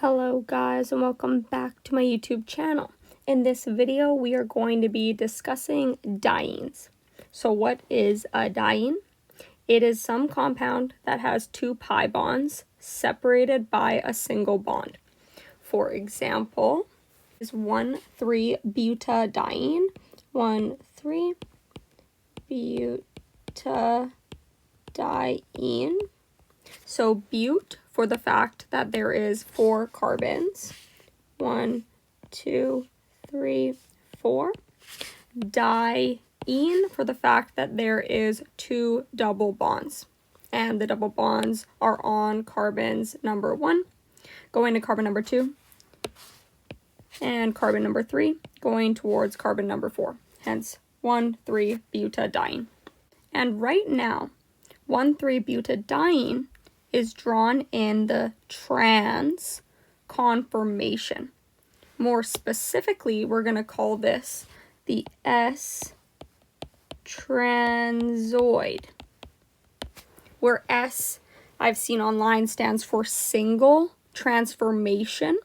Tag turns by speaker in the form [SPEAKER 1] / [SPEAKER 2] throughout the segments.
[SPEAKER 1] Hello guys, and welcome back to my YouTube channel. In this video we are going to be discussing dienes. So what is a diene? It is some compound that has two pi bonds separated by a single bond. For example, is 1,3-butadiene, 1,3-butadiene. So bute for the fact that there is 4 carbons. 1, 2, 3, 4. Diene for the fact that there is 2 double bonds. And the double bonds are on carbons number 1, going to carbon number 2, and carbon number 3 going towards carbon number 4. Hence 1,3-butadiene. And right now, 1,3-butadiene is drawn in the trans conformation. More specifically, we're going to call this the s-transoid, where S, I've seen online, stands for single transformation,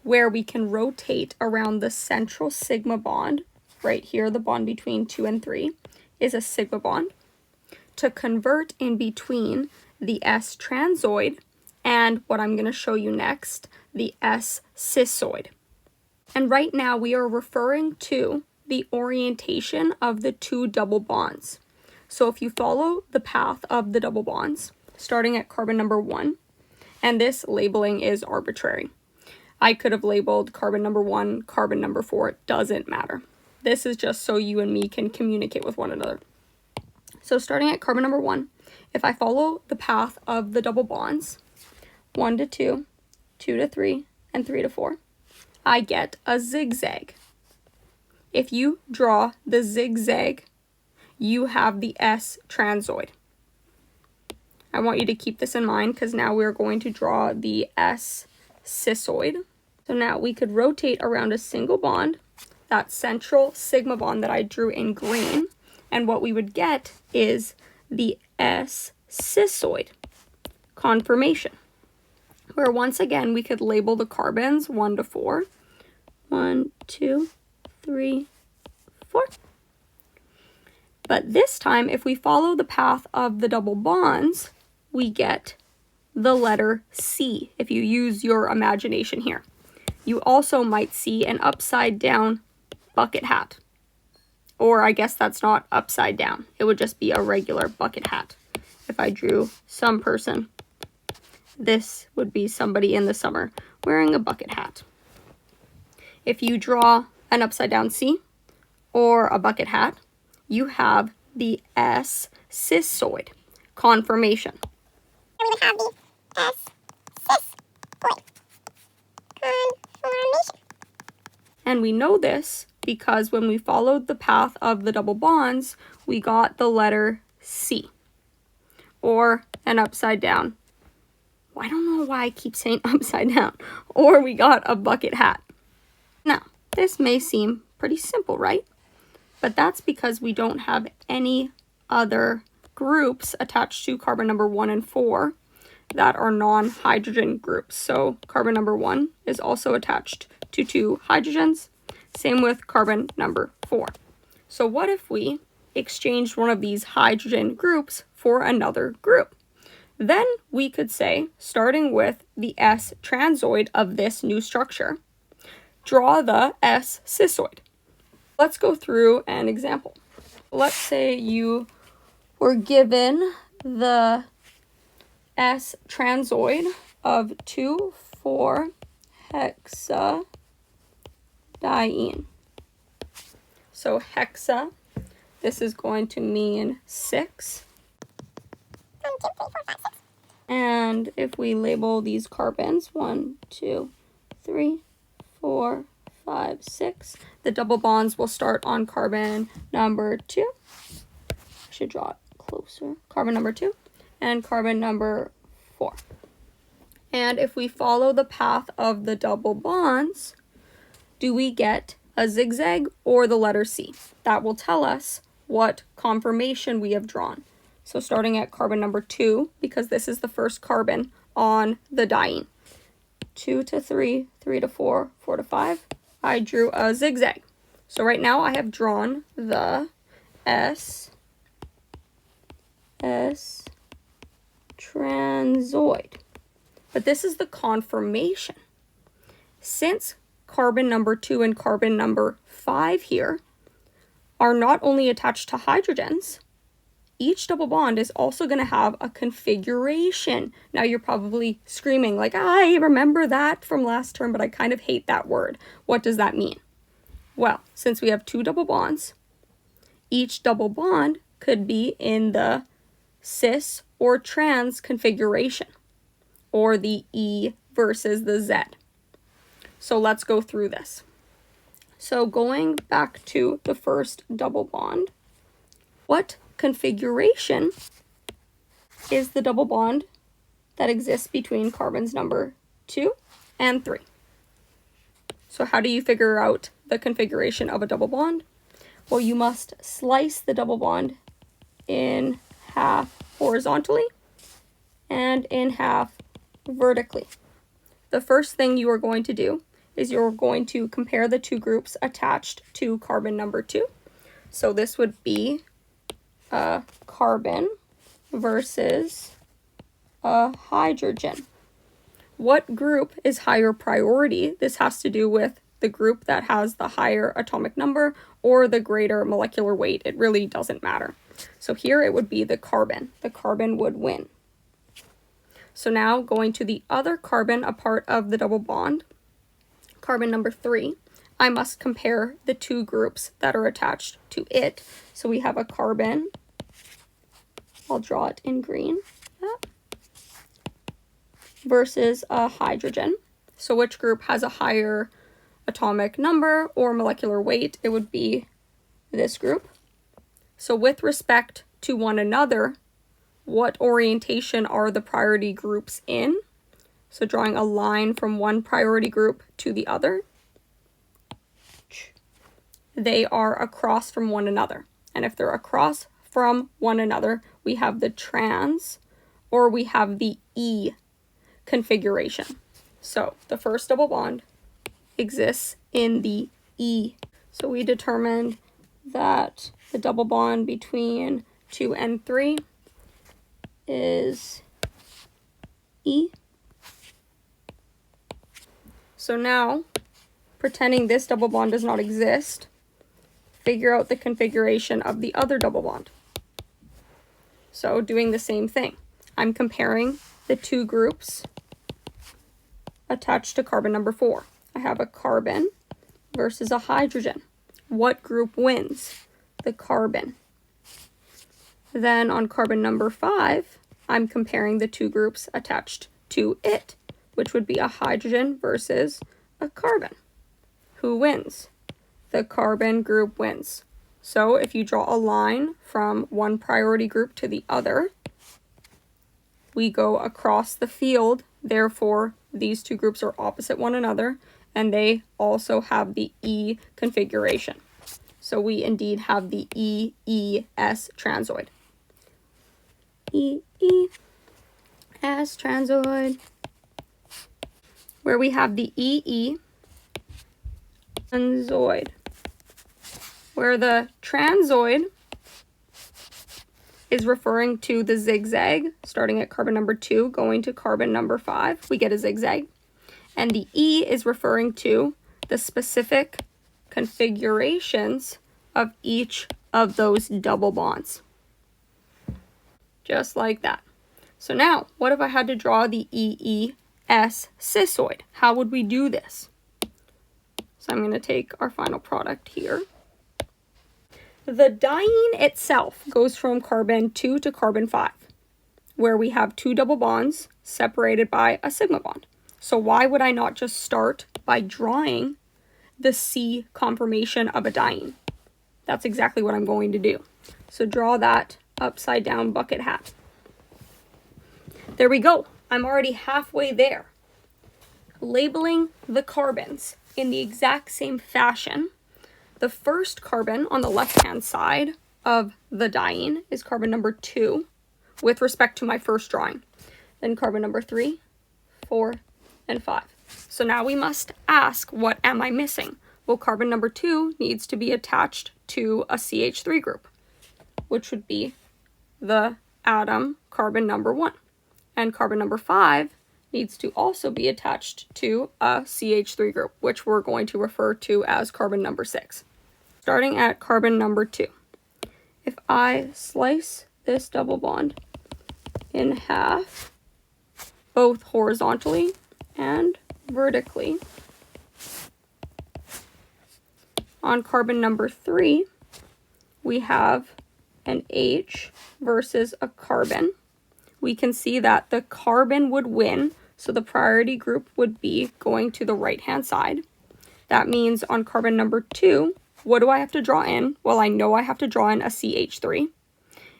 [SPEAKER 1] where we can rotate around the central sigma bond. Right here, the bond between 2 and 3 is a sigma bond, to convert in between the s-transoid and what I'm going to show you next, the s-cisoid. And right now we are referring to the orientation of the 2 double bonds. So if you follow the path of the double bonds, starting at carbon number 1, and this labeling is arbitrary. I could have labeled carbon number 1, carbon number 4, it doesn't matter. This is just so you and me can communicate with one another. So starting at carbon number 1, if I follow the path of the double bonds, 1 to 2, 2 to 3, and 3 to 4, I get a zigzag. If you draw the zigzag, you have the s-transoid. I want you to keep this in mind because now we're going to draw the s-cisoid. So now we could rotate around a single bond, that central sigma bond that I drew in green, and what we would get is the s-cisoid conformation, where once again we could label the carbons 1 to 4. 1, 2, 3, 4. But this time, if we follow the path of the double bonds, we get the letter C, if you use your imagination here. You also might see an upside down bucket hat. Or I guess that's not upside down. It would just be a regular bucket hat. If I drew some person, this would be somebody in the summer wearing a bucket hat. If you draw an upside down C or a bucket hat, you have the s-cisoid conformation.
[SPEAKER 2] We would have the s-cisoid conformation.
[SPEAKER 1] And we know this because when we followed the path of the double bonds, we got the letter C, or an upside down. I don't know why I keep saying upside down. Or we got a bucket hat. Now, this may seem pretty simple, right? But that's because we don't have any other groups attached to carbon number 1 and 4 that are non-hydrogen groups. So carbon number 1 is also attached to 2 hydrogens. Same with carbon number 4. So what if we exchanged one of these hydrogen groups for another group? Then we could say, starting with the s-transoid of this new structure, draw the s-cisoid. Let's go through an example. Let's say you were given the s-transoid of 2,4-hexadiene. So hexa, this is going to mean 6.
[SPEAKER 2] 1, 2, 3, 4, 5, 6.
[SPEAKER 1] And if we label these carbons, 1, 2, 3, 4, 5, 6, the double bonds will start on carbon number 2. I should draw it closer. Carbon number 2 and carbon number 4. And if we follow the path of the double bonds, do we get a zigzag or the letter C? That will tell us what conformation we have drawn. So starting at carbon number 2, because this is the first carbon on the diene, 2 to 3, 3 to 4, 4 to 5. I drew a zigzag. So right now I have drawn the s-transoid. But this is the conformation. Since carbon number 2 and carbon number 5 here are not only attached to hydrogens, each double bond is also going to have a configuration. Now you're probably screaming like, I remember that from last term, but I kind of hate that word. What does that mean? Well, since we have 2 double bonds, each double bond could be in the cis or trans configuration, or the E versus the Z. So let's go through this. So going back to the first double bond, what configuration is the double bond that exists between carbons number 2 and 3? So how do you figure out the configuration of a double bond? Well, you must slice the double bond in half horizontally and in half vertically. The first thing you are going to do is you're going to compare the two groups attached to carbon number 2. So this would be a carbon versus a hydrogen. What group is higher priority? This has to do with the group that has the higher atomic number or the greater molecular weight. It really doesn't matter. So here it would be the carbon. The carbon would win. So now going to the other carbon, a part of the double bond, carbon number 3, I must compare the two groups that are attached to it. So we have a carbon, I'll draw it in green, versus a hydrogen. So which group has a higher atomic number or molecular weight? It would be this group. So with respect to one another, what orientation are the priority groups in? So drawing a line from one priority group to the other, they are across from one another. And if they're across from one another, we have the trans or we have the E configuration. So the first double bond exists in the E. So we determined that the double bond between 2 and 3 is E. So now, pretending this double bond does not exist, figure out the configuration of the other double bond. So doing the same thing. I'm comparing the two groups attached to carbon number 4. I have a carbon versus a hydrogen. What group wins? The carbon. Then on carbon number 5, I'm comparing the two groups attached to it, which would be a hydrogen versus a carbon. Who wins? The carbon group wins. So if you draw a line from one priority group to the other, we go across the field. Therefore, these two groups are opposite one another, and they also have the E configuration. So we indeed have the s-transoid. s-transoid. Where we have the s-transoid. Where the transoid is referring to the zigzag, starting at carbon number 2, going to carbon number 5, we get a zigzag. And the E is referring to the specific configurations of each of those double bonds. Just like that. So now, what if I had to draw the s-cisoid? How would we do this? So I'm going to take our final product here. The diene itself goes from carbon 2 to carbon 5, where we have two double bonds separated by a sigma bond. So why would I not just start by drawing the C conformation of a diene? That's exactly what I'm going to do. So draw that upside down bucket hat. There we go. I'm already halfway there. Labeling the carbons in the exact same fashion. The first carbon on the left-hand side of the diene is carbon number 2 with respect to my first drawing. Then carbon number 3, 4, and 5. So now we must ask, what am I missing? Well, carbon number 2 needs to be attached to a CH3 group, which would be the atom carbon number 1. And carbon number 5 needs to also be attached to a CH3 group, which we're going to refer to as carbon number 6. Starting at carbon number 2. If I slice this double bond in half, both horizontally and vertically, on carbon number 3, we have an H versus a carbon. We can see that the carbon would win, so the priority group would be going to the right-hand side. That means on carbon number 2, what do I have to draw in? Well, I know I have to draw in a CH3.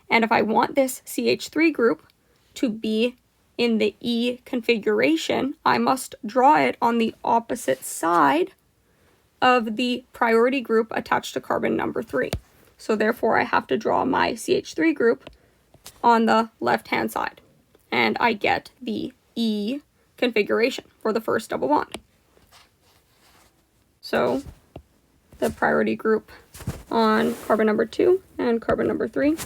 [SPEAKER 1] And if I want this CH3 group to be in the E configuration, I must draw it on the opposite side of the priority group attached to carbon number 3. So therefore, I have to draw my CH3 group on the left-hand side. And I get the E configuration for the first double bond. So the priority group on carbon number 2 and carbon number 3,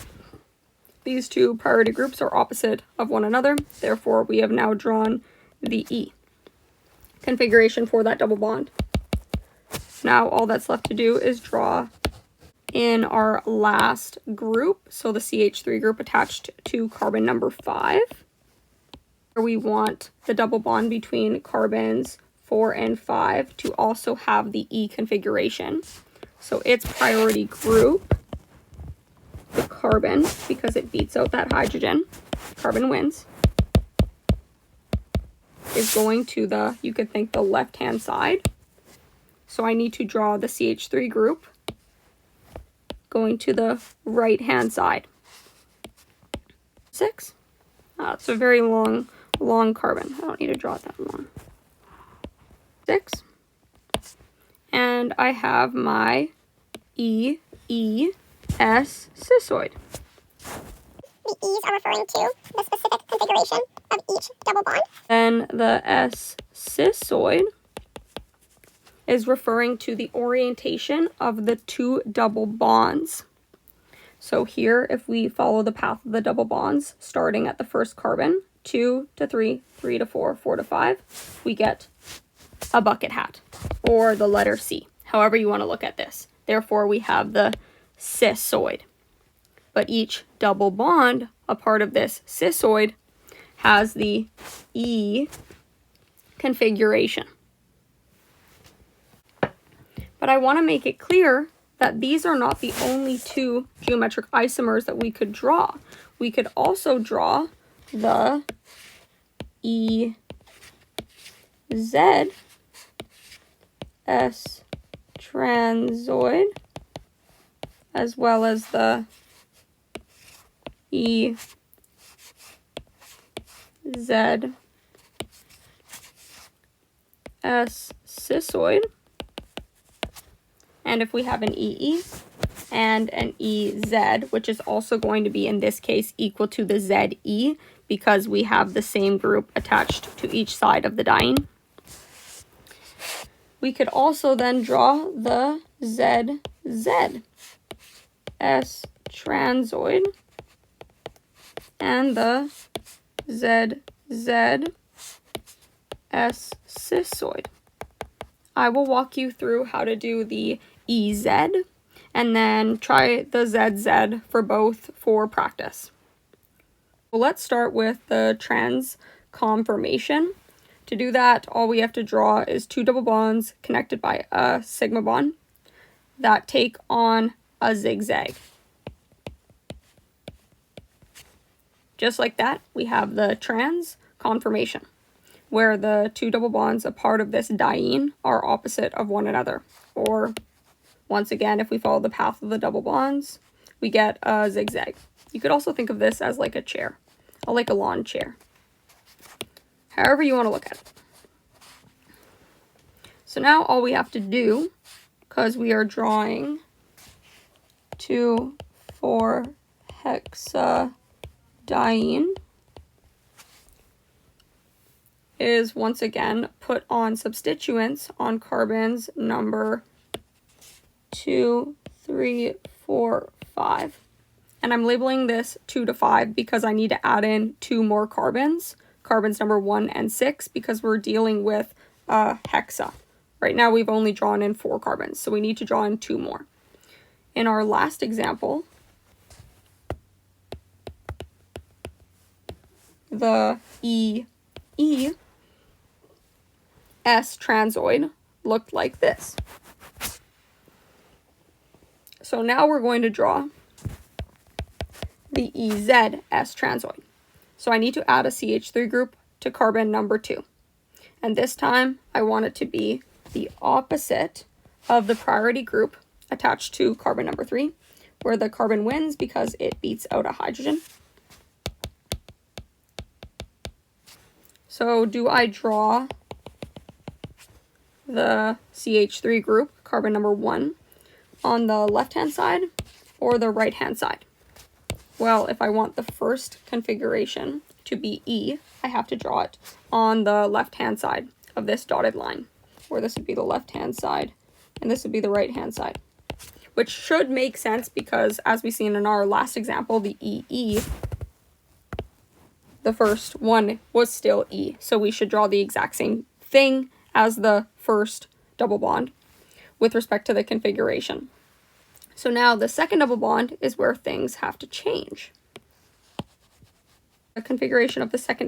[SPEAKER 1] these two priority groups are opposite of one another. Therefore, we have now drawn the E configuration for that double bond. Now all that's left to do is draw in our last group, so the CH3 group attached to carbon number 5. We want the double bond between carbons 4 and 5 to also have the E configuration. So its priority group, the carbon, because it beats out that hydrogen, carbon wins, is going to the, you could think, the left-hand side. So I need to draw the CH3 group going to the right-hand side. 6. It's a very long carbon. I don't need to draw it that long. 6. And I have my s-cisoid.
[SPEAKER 2] The E's are referring to the specific configuration of each double bond.
[SPEAKER 1] Then the s-cisoid is referring to the orientation of the two double bonds. So here, if we follow the path of the double bonds, starting at the first carbon, 2 to 3, 3 to 4, 4 to 5, we get a bucket hat, or the letter C, however you want to look at this. Therefore, we have the s-cisoid. But each double bond, a part of this s-cisoid, has the E configuration. But I want to make it clear that these are not the only two geometric isomers that we could draw. We could also draw the EZ s-transoid, as well as the EZ s-cisoid. And if we have an EE and an EZ, which is also going to be, in this case, equal to the ZE, because we have the same group attached to each side of the diene. We could also then draw the ZZ s-transoid and the ZZ s-cisoid. I will walk you through how to do the EZ and then try the ZZ for both for practice. Well, let's start with the trans conformation. To do that, all we have to draw is two double bonds connected by a sigma bond that take on a zigzag. Just like that, we have the trans conformation, where the two double bonds, a part of this diene, are opposite of one another. Or, once again, if we follow the path of the double bonds, we get a zigzag. You could also think of this as like a chair, like a lawn chair. However you want to look at it. So now all we have to do, because we are drawing 2,4-hexadiene, is once again put on substituents on carbons number 2, 3, 4, 5. And I'm labeling this 2 to 5 because I need to add in 2 more carbons, carbons number 1 and 6, because we're dealing with hexa. Right now we've only drawn in 4 carbons, so we need to draw in 2 more. In our last example, the s-transoid looked like this. So now we're going to draw the s-transoid. So I need to add a CH3 group to carbon number 2. And this time I want it to be the opposite of the priority group attached to carbon number 3, where the carbon wins because it beats out a hydrogen. So do I draw the CH3 group, carbon number 1, on the left-hand side or the right-hand side? Well, if I want the first configuration to be E, I have to draw it on the left-hand side of this dotted line, where this would be the left-hand side and this would be the right-hand side, which should make sense because, as we seen in our last example, the EE, the first one was still E, so we should draw the exact same thing as the first double bond with respect to the configuration. So now the second double bond is where things have to change. The configuration of the second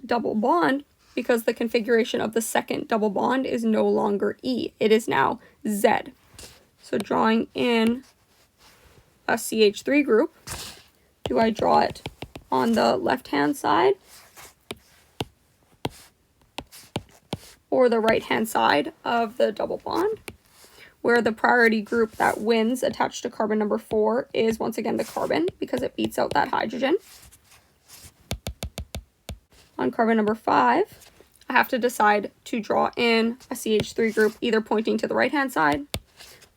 [SPEAKER 1] double bond, because the configuration of the second double bond is no longer E, it is now Z. So drawing in a CH3 group, do I draw it on the left-hand side or the right-hand side of the double bond, where the priority group that wins attached to carbon number 4 is once again the carbon because it beats out that hydrogen. On carbon number 5, I have to decide to draw in a CH3 group either pointing to the right-hand side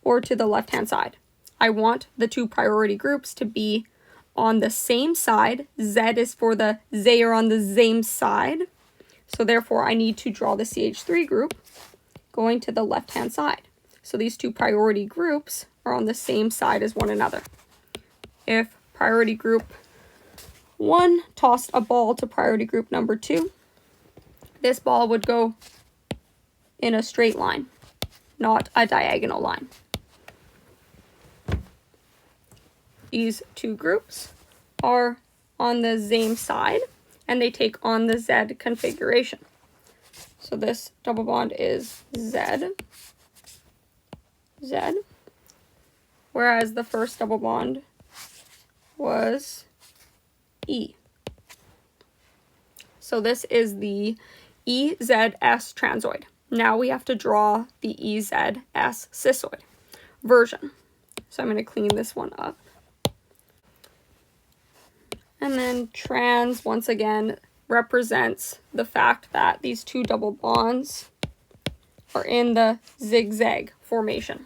[SPEAKER 1] or to the left-hand side. I want the 2 priority groups to be on the same side. Z is for the they are on the same side. So therefore I need to draw the CH3 group going to the left-hand side. So these 2 priority groups are on the same side as one another. If priority group 1 tossed a ball to priority group number 2, this ball would go in a straight line, not a diagonal line. These 2 groups are on the same side and they take on the Z configuration. So this double bond is Z, whereas the first double bond was E. So this is the EZ-s-transoid. Now we have to draw the EZ-s-cisoid version. So I'm going to clean this one up. And then trans, once again, represents the fact that these 2 double bonds are in the zigzag formation.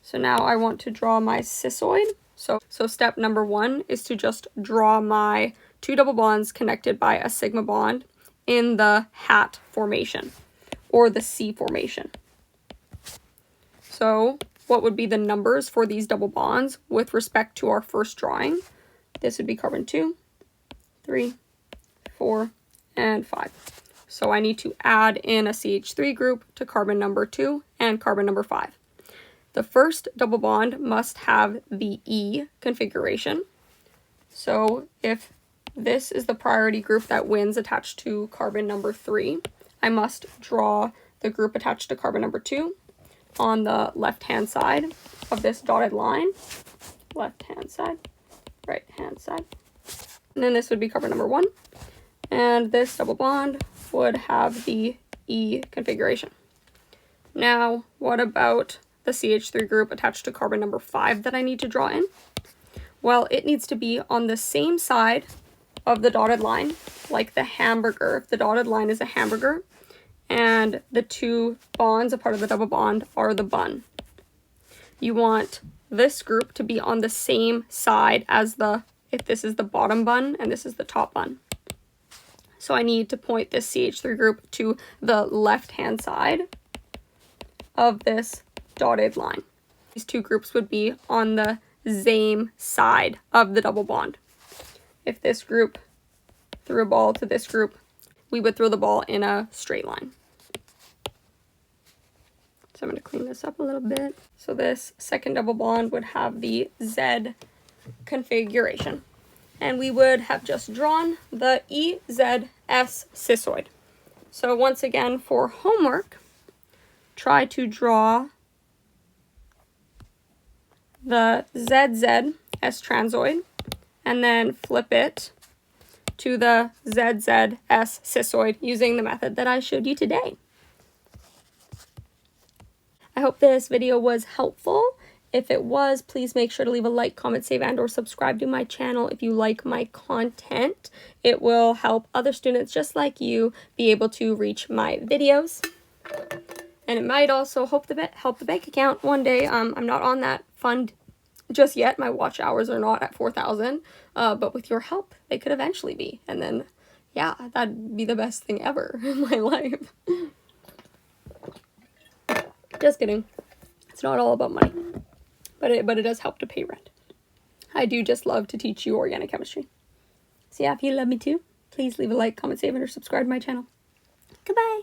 [SPEAKER 1] So now I want to draw my cisoid. So step number 1 is to just draw my 2 double bonds connected by a sigma bond in the hat formation or the C formation. So what would be the numbers for these double bonds with respect to our first drawing? This would be carbon 2, 3, 4, and 5. So I need to add in a CH3 group to carbon number 2 and carbon number 5. The first double bond must have the E configuration. So if this is the priority group that wins attached to carbon number 3, I must draw the group attached to carbon number 2 on the left-hand side of this dotted line. Left-hand side, right-hand side. And then this would be carbon number 1. And this double bond would have the E configuration. Now, what about the CH3 group attached to carbon number 5 that I need to draw in? Well, it needs to be on the same side of the dotted line, like the hamburger. If the dotted line is a hamburger, and the 2 bonds, a part of the double bond, are the bun. You want this group to be on the same side as if this is the bottom bun and this is the top bun. So I need to point this CH3 group to the left-hand side of this dotted line. These two groups would be on the same side of the double bond. If this group threw a ball to this group, we would throw the ball in a straight line. So I'm going to clean this up a little bit. So this second double bond would have the Z configuration. And we would have just drawn the EZ-s-cisoid. So once again, for homework, try to draw the ZZ s-transoid and then flip it to the ZZ s-cisoid using the method that I showed you today. I hope this video was helpful. If it was, please make sure to leave a like, comment, save, and or subscribe to my channel if you like my content. It will help other students just like you be able to reach my videos. And it might also help the bank account one day. I'm not on that fund just yet. My watch hours are not at 4,000, but with your help, they could eventually be. And then, yeah, that'd be the best thing ever in my life. Just kidding. It's not all about money, but it does help to pay rent. I do just love to teach you organic chemistry. So yeah, if you love me too, please leave a like, comment, save, and or subscribe to my channel. Goodbye.